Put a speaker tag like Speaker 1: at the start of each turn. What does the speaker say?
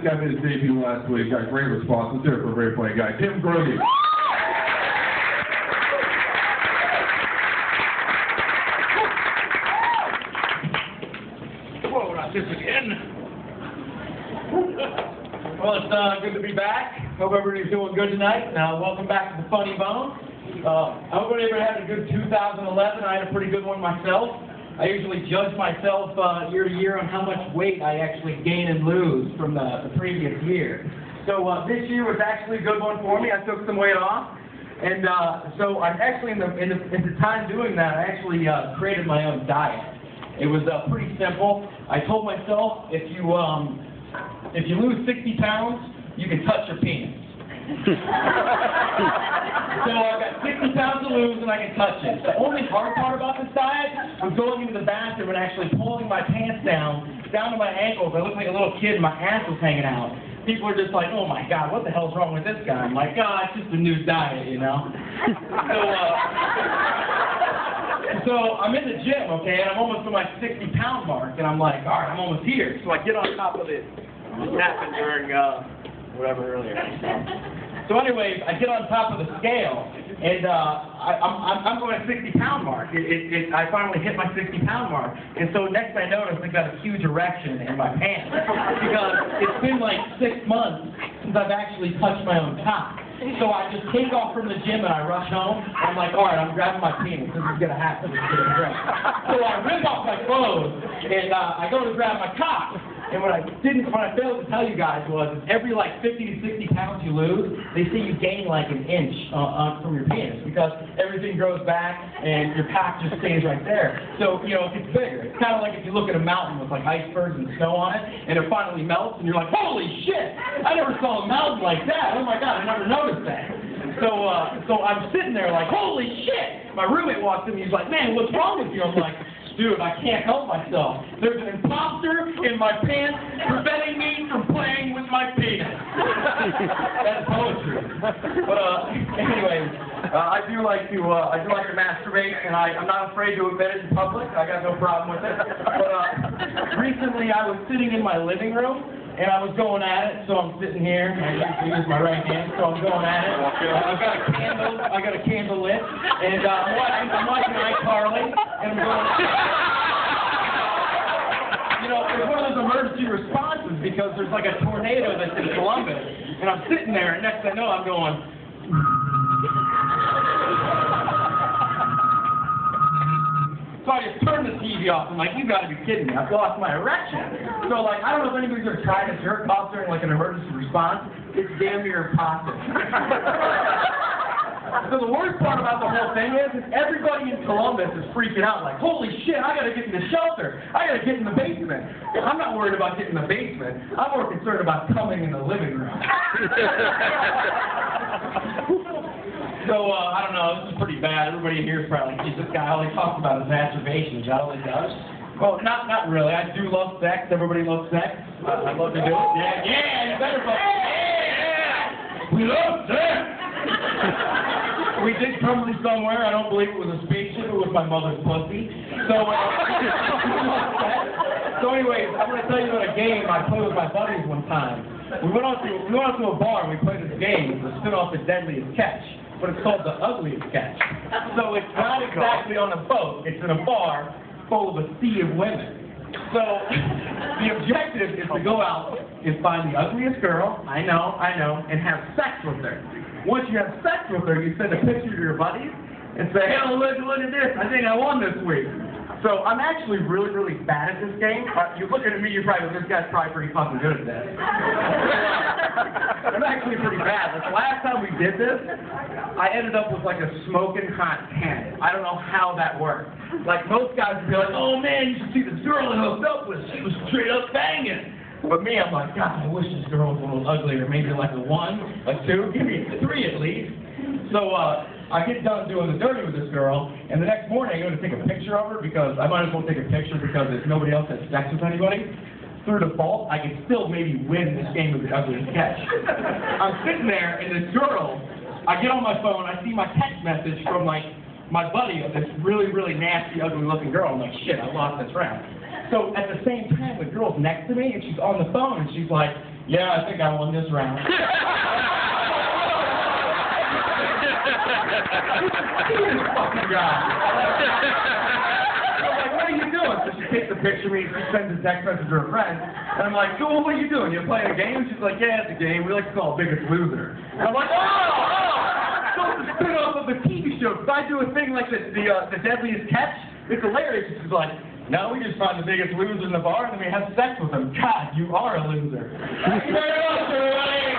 Speaker 1: Guy made his debut last week. Got great response. Let's hear it for a very funny guy, Tim Grote.
Speaker 2: Whoa, not this again. Well, it's good to be back. Hope everybody's doing good tonight. Welcome back to the Funny Bone. I hope everybody had a good 2011. I had a pretty good one myself. I usually judge myself year to year on how much weight I actually gain and lose from the previous year. So this year was actually a good one for me. I took some weight off, and so I'm actually in the time doing that. I actually created my own diet. It was pretty simple. I told myself if you lose 60 pounds, you can touch your penis. So I've got 60 pounds to lose and I can touch it. The only hard part about this diet was going into the bathroom and actually pulling my pants down to my ankles. I looked like a little kid and my ass was hanging out. People are just like, oh my God, what the hell's wrong with this guy? I'm like, oh, it's just a new diet, you know? So I'm in the gym, okay, and I'm almost to my 60-pound mark, and I'm like, all right, I'm almost here. So I get on top of it. This happened during whatever earlier. So anyways, I get on top of the scale, and I'm going to 60-pound mark. I finally hit my 60-pound mark, and so next I noticed I got a huge erection in my pants because it's been like 6 months since I've actually touched my own cock. So I just take off from the gym and I rush home. I'm like, all right, I'm grabbing my penis. This is gonna happen. This is gonna be great. So I rip off my clothes and I go to grab my cock. And what I failed to tell you guys was, every like 50 to 60 pounds you lose, they say you gain like an inch from your penis because everything grows back and your cock just stays right there. So, you know, it gets bigger. It's kind of like if you look at a mountain with like icebergs and snow on it, and it finally melts, and you're like, holy shit! I never saw a mountain like that. Oh my God, I never noticed that. So I'm sitting there like, holy shit! My roommate walks in and he's like, man, what's wrong with you? I'm like, dude, I can't help myself. There's an imposter in my pants preventing me from playing with my penis. That's poetry. But anyways, I do like to masturbate, and I'm not afraid to admit it in public. I got no problem with it. But recently, I was sitting in my living room, and I was going at it, so I'm sitting here, and I usually use my right hand, so I'm going at it. I got a candle lit, and I'm watching iCarly, and I'm going at it. You know, it's one of those emergency responses because there's like a tornado that's in Columbus, and I'm sitting there, and next thing I know, I'm going. So I just turned the TV off. I'm like, you gotta be kidding me. I've lost my erection. So like, I don't know if anybody's ever tried to jerk off during like an emergency response. It's damn near impossible. So the worst part about the whole thing is everybody in Columbus is freaking out like, holy shit, I gotta get in the shelter. I gotta get in the basement. I'm not worried about getting in the basement. I'm more concerned about coming in the living room. So, I don't know, this is pretty bad. Everybody here is probably like, geez, this guy all he talks about is masturbation. Is that all he does? Well, not really. I do love sex. Everybody loves sex. I love to do it. Yeah, you better love it. Yeah! We love sex! We did come from somewhere. I don't believe it was a spaceship. It was my mother's pussy. So, anyways, I'm going to tell you about a game I played with my buddies one time. We went out to a bar and we played this game. It was spin-off The Deadliest Catch. But it's called The Ugliest Catch. So it's not exactly on a boat. It's in a bar full of a sea of women. So the objective is to go out and find the ugliest girl, I know, and have sex with her. Once you have sex with her, you send a picture to your buddies and say, hey, look at this. I think I won this week. So I'm actually really, really bad at this game. You're looking at me, you're probably, this guy's probably pretty fucking good at this. I'm actually pretty bad. Like, last time we did this, I ended up with like a smoking hot 10. I don't know how that worked. Like, most guys would be like, oh man, you should see this girl I hooked up with. She was straight up banging. But me, I'm like, God, I wish this girl was a little uglier. Maybe like a 1, a 2, give me a 3 at least. So, I get done doing the dirty with this girl, and the next morning I go to take a picture of her because I might as well take a picture because if nobody else has sex with anybody, through default, I can still maybe win this game of The Ugliest Catch. I'm sitting there, and this girl, I get on my phone, I see my text message from like my buddy of this really, really nasty, ugly-looking girl. I'm like, shit, I lost this round. So at the same time, the girl's next to me, and she's on the phone, and she's like, Yeah, I think I won this round. Fucking guy. I'm like, what are you doing? So she takes a picture of me, she sends a text message to her friend, and I'm like, so what are you doing? You're playing a game? She's like, yeah, it's a game. We like to call it Biggest Loser. And I'm like, so it's a spin-off of a TV show, because I do a thing like this, the Deadliest Catch. It's hilarious. She's like, no, we just find the biggest loser in the bar, and then we have sex with them. God, you are a loser. Thank you very much, everybody.